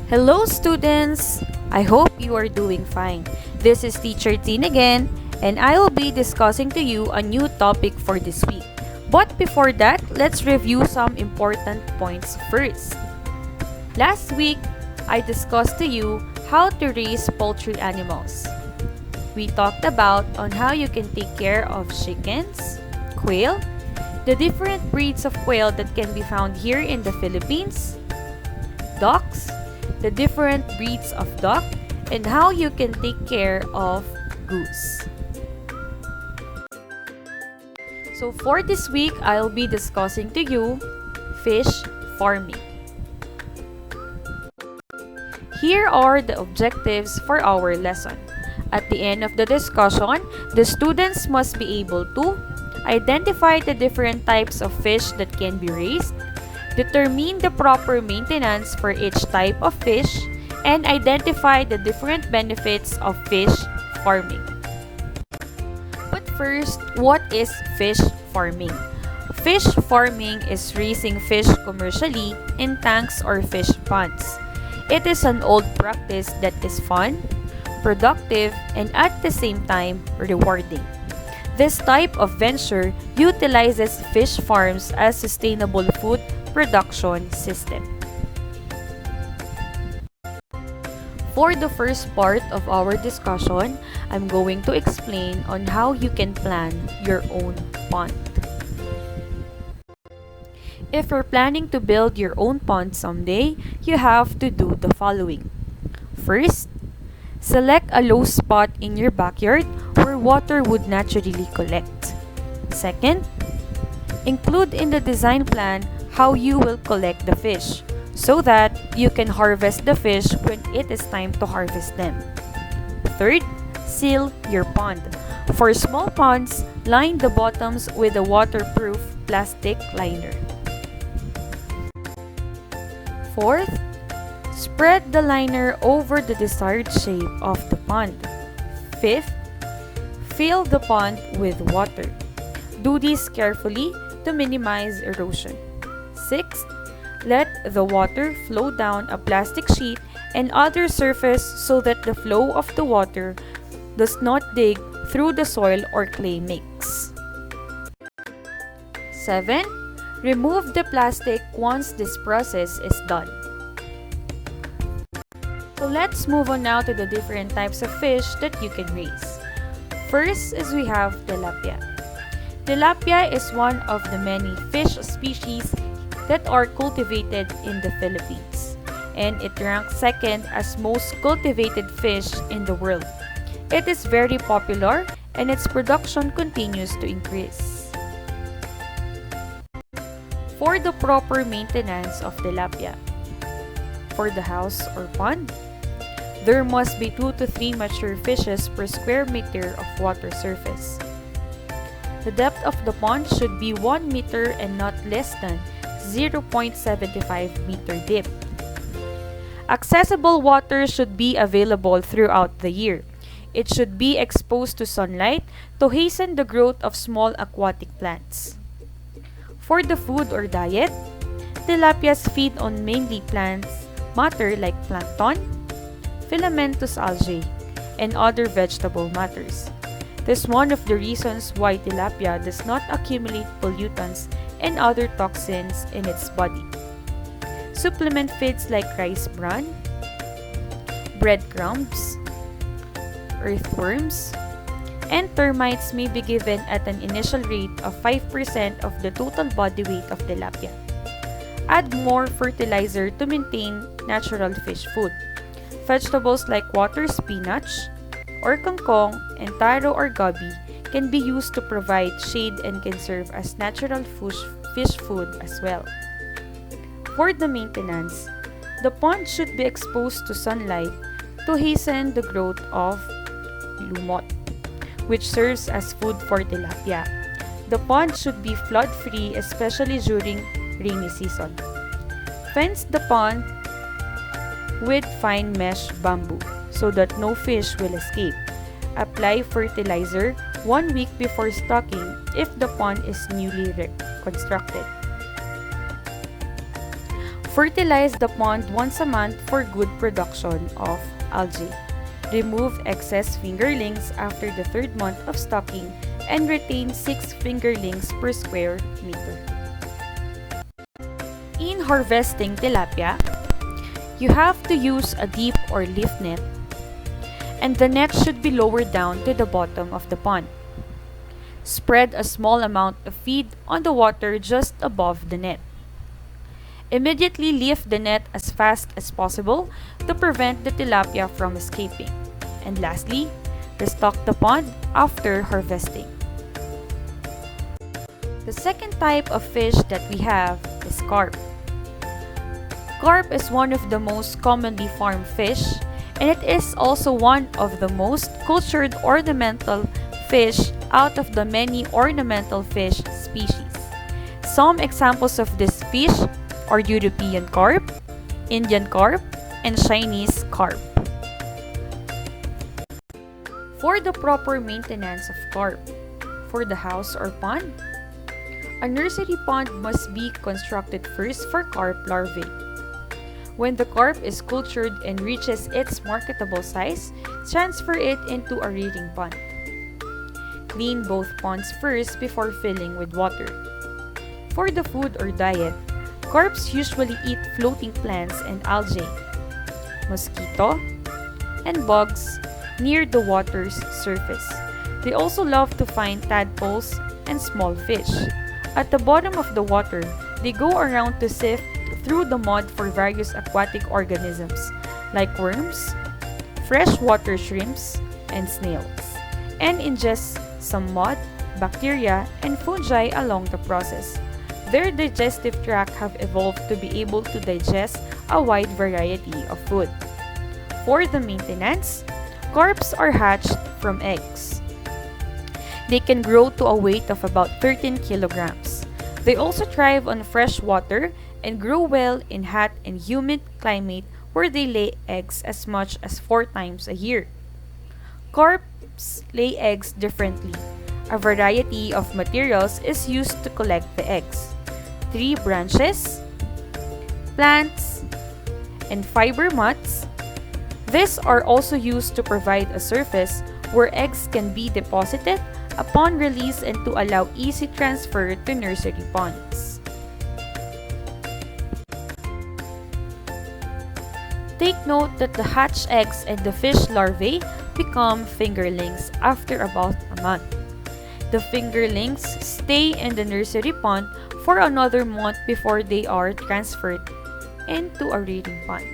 Hello students! I hope you are doing fine. This is Teacher Tin again, and I will be discussing to you a new topic for this week. But before that, let's review some important points first. Last week, I discussed to you how to raise poultry animals. We talked about on how you can take care of chickens, quail, the different breeds of quail that can be found here in the Philippines, ducks, the different breeds of duck, and how you can take care of goose. So for this week, I'll be discussing to you fish farming. Here are the objectives for our lesson. At the end of the discussion, the students must be able to identify the different types of fish that can be raised, determine the proper maintenance for each type of fish, and identify the different benefits of fish farming. But first, what is fish farming? Fish farming is raising fish commercially in tanks or fish ponds. It is an old practice that is fun, productive, and at the same time rewarding. This type of venture utilizes fish farms as sustainable food production system. For the first part of our discussion, I'm going to explain on how you can plan your own pond. If you're planning to build your own pond someday, you have to do the following. First, select a low spot in your backyard where water would naturally collect. Second, include in the design plan how you will collect the fish so that you can harvest the fish when it is time to harvest them. Third, seal your pond. For small ponds, line the bottoms with a waterproof plastic liner. Fourth, spread the liner over the desired shape of the pond. Fifth, fill the pond with water. Do this carefully to minimize erosion. Sixth, let the water flow down a plastic sheet and other surface so that the flow of the water does not dig through the soil or clay mix. 7. Remove the plastic once this process is done. So let's move on now to the different types of fish that you can raise. First is we have tilapia. Tilapia is one of the many fish species that are cultivated in the Philippines, and it ranks second as most cultivated fish in the world. It is very popular and its production continues to increase. For the proper maintenance of tilapia, for the house or pond, there must be 2 to 3 mature fishes per square meter of water surface. The depth of the pond should be 1 meter and not less than 0.75 meter deep. Accessible water should be available throughout the year. It should be exposed to sunlight to hasten the growth of small aquatic plants. For the food or diet, tilapias feed on mainly plants matter like plankton, filamentous algae, and other vegetable matters. This is one of the reasons why tilapia does not accumulate pollutants and other toxins in its body. Supplement feeds like rice bran, breadcrumbs, earthworms, and termites may be given at an initial rate of 5% of the total body weight of tilapia. Add more fertilizer to maintain natural fish food. Vegetables like water spinach or kangkong and taro or gabi can be used to provide shade and can serve as natural fish food as well. For the maintenance, the pond should be exposed to sunlight to hasten the growth of lumot, which serves as food for tilapia. The pond should be flood-free, especially during rainy season. Fence the pond with fine mesh bamboo so that no fish will escape. Apply fertilizer 1 week before stocking if the pond is newly constructed. Fertilize the pond once a month for good production of algae. Remove excess fingerlings after the third month of stocking and retain 6 fingerlings per square meter. In harvesting tilapia, you have to use a deep or leaf net, and the net should be lowered down to the bottom of the pond. Spread a small amount of feed on the water just above the net. Immediately lift the net as fast as possible to prevent the tilapia from escaping. And lastly, restock the pond after harvesting. The second type of fish that we have is carp. Carp is one of the most commonly farmed fish, and it is also one of the most cultured ornamental fish out of the many ornamental fish species. Some examples of this fish are European carp, Indian carp, and Chinese carp. For the proper maintenance of carp, for the house or pond, a nursery pond must be constructed first for carp larvae. When the carp is cultured and reaches its marketable size, transfer it into a rearing pond. Clean both ponds first before filling with water. For the food or diet, carps usually eat floating plants and algae, mosquito, and bugs near the water's surface. They also love to find tadpoles and small fish. At the bottom of the water, they go around to sift through the mud for various aquatic organisms like worms, freshwater shrimps, and snails, and ingest some mud, bacteria, and fungi along the process. Their digestive tract have evolved to be able to digest a wide variety of food. For the maintenance, carps are hatched from eggs. They can grow to a weight of about 13 kilograms. They also thrive on fresh water and grow well in hot and humid climate where they lay eggs as much as 4 times a year. Carps lay eggs differently. A variety of materials is used to collect the eggs. Tree branches, plants, and fiber mats. These are also used to provide a surface where eggs can be deposited upon release and to allow easy transfer to nursery ponds. Take note that the hatched eggs and the fish larvae become fingerlings after about a month. The fingerlings stay in the nursery pond for another month before they are transferred into a rearing pond.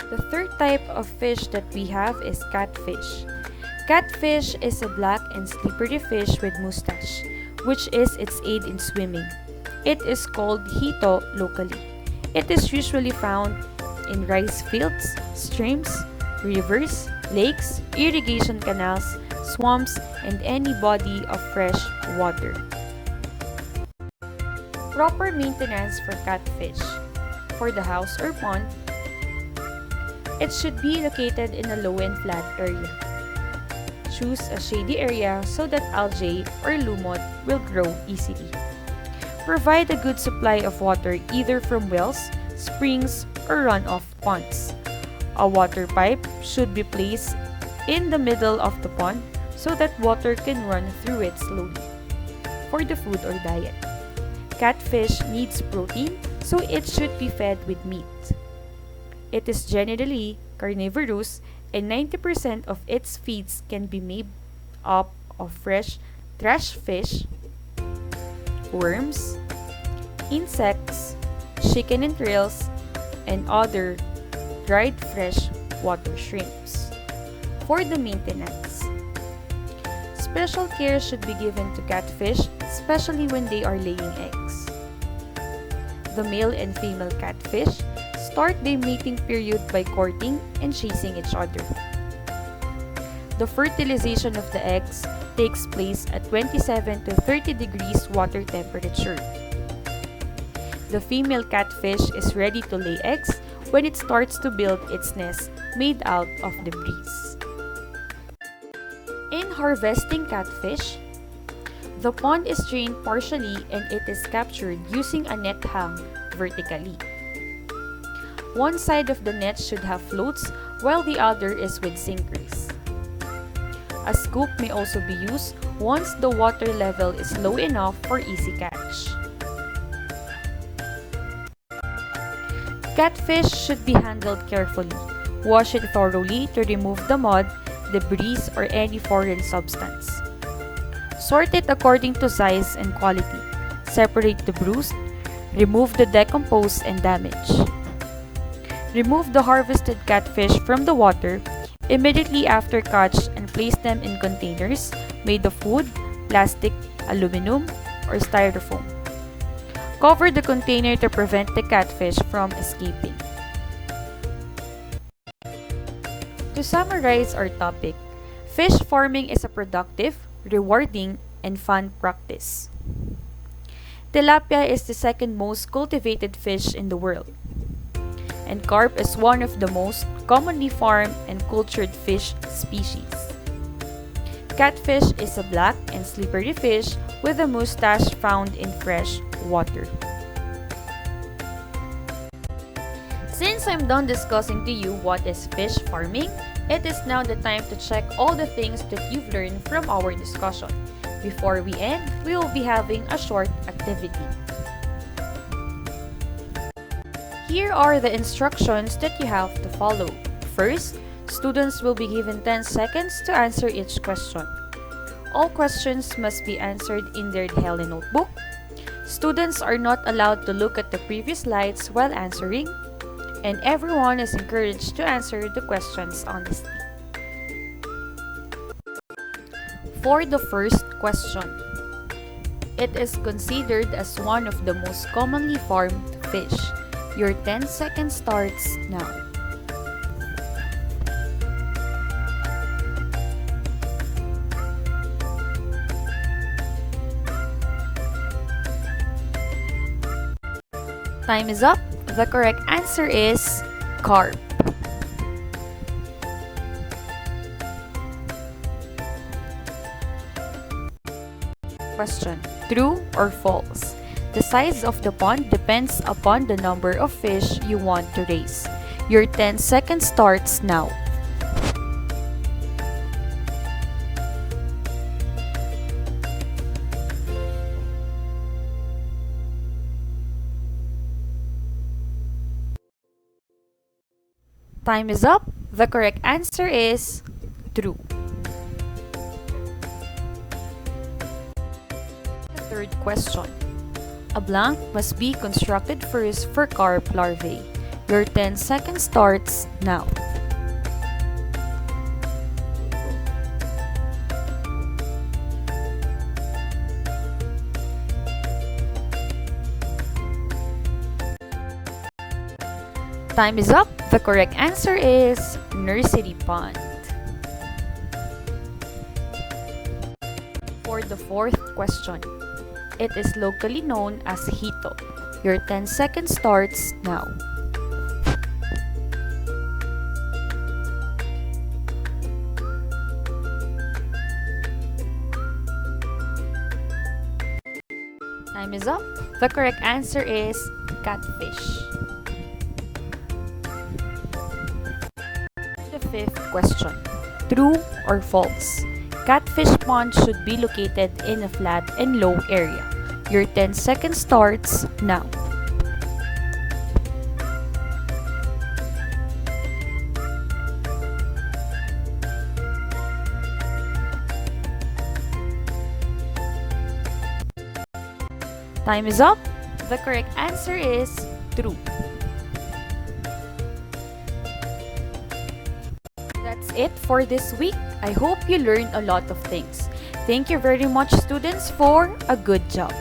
The third type of fish that we have is catfish. Catfish is a black and slippery fish with mustache, which is its aid in swimming. It is called hito locally. It is usually found in rice fields, streams, rivers, lakes, irrigation canals, swamps, and any body of fresh water. Proper maintenance for catfish. For the house or pond, it should be located in a low and flat area. Choose a shady area so that algae or lumot will grow easily. Provide a good supply of water either from wells, springs, or runoff ponds. A water pipe should be placed in the middle of the pond so that water can run through it slowly. For the food or diet, catfish needs protein, so it should be fed with meat. It is generally carnivorous, and 90% of its feeds can be made up of fresh trash fish, worms, insects, chicken entrails, and other dried fresh water shrimps. For the maintenance, special care should be given to catfish, especially when they are laying eggs. The male and female catfish start their mating period by courting and chasing each other. The fertilization of the eggs takes place at 27 to 30 degrees water temperature. The female catfish is ready to lay eggs when it starts to build its nest made out of debris. In harvesting catfish, The pond is drained partially and it is captured using a net hung vertically. One side of the net should have floats while the other is with sinkers. A scoop may also be used once the water level is low enough for easy catch. Catfish should be handled carefully. Wash it thoroughly to remove the mud, debris, or any foreign substance. Sort it according to size and quality. Separate the bruised, remove the decomposed and damaged. Remove the harvested catfish from the water immediately after catch and place them in containers made of wood, plastic, aluminum, or styrofoam. Cover the container to prevent the catfish from escaping. To summarize our topic, fish farming is a productive, rewarding, and fun practice. Tilapia is the second most cultivated fish in the world, and carp is one of the most commonly farmed and cultured fish species. Catfish is a black and slippery fish with a mustache found in fresh water. Since I'm done discussing to you what is fish farming, it is now the time to check all the things that you've learned from our discussion. Before we end, we will be having a short activity. Here are the instructions that you have to follow. First, students will be given 10 seconds to answer each question. All questions must be answered in their Hele notebook. Students are not allowed to look at the previous slides while answering, and everyone is encouraged to answer the questions honestly. For the first question, it is considered as one of the most commonly farmed fish. Your 10 seconds starts now. Time is up. The correct answer is carp. Question: true or false? The size of the pond depends upon the number of fish you want to raise. Your 10 seconds starts now. Time is up. The correct answer is true. Third question. A blank must be constructed first for carp larvae. Your 10 seconds starts now. Time is up. The correct answer is nursery pond. For the fourth question, it is locally known as hito. Your 10 seconds starts now. Time is up. The correct answer is catfish. The fifth question, true or false? Catfish pond should be located in a flat and low area. Your 10 seconds starts now. Time is up. The correct answer is true. That's it for this week. I hope you learned a lot of things. Thank you very much, students, for a good job.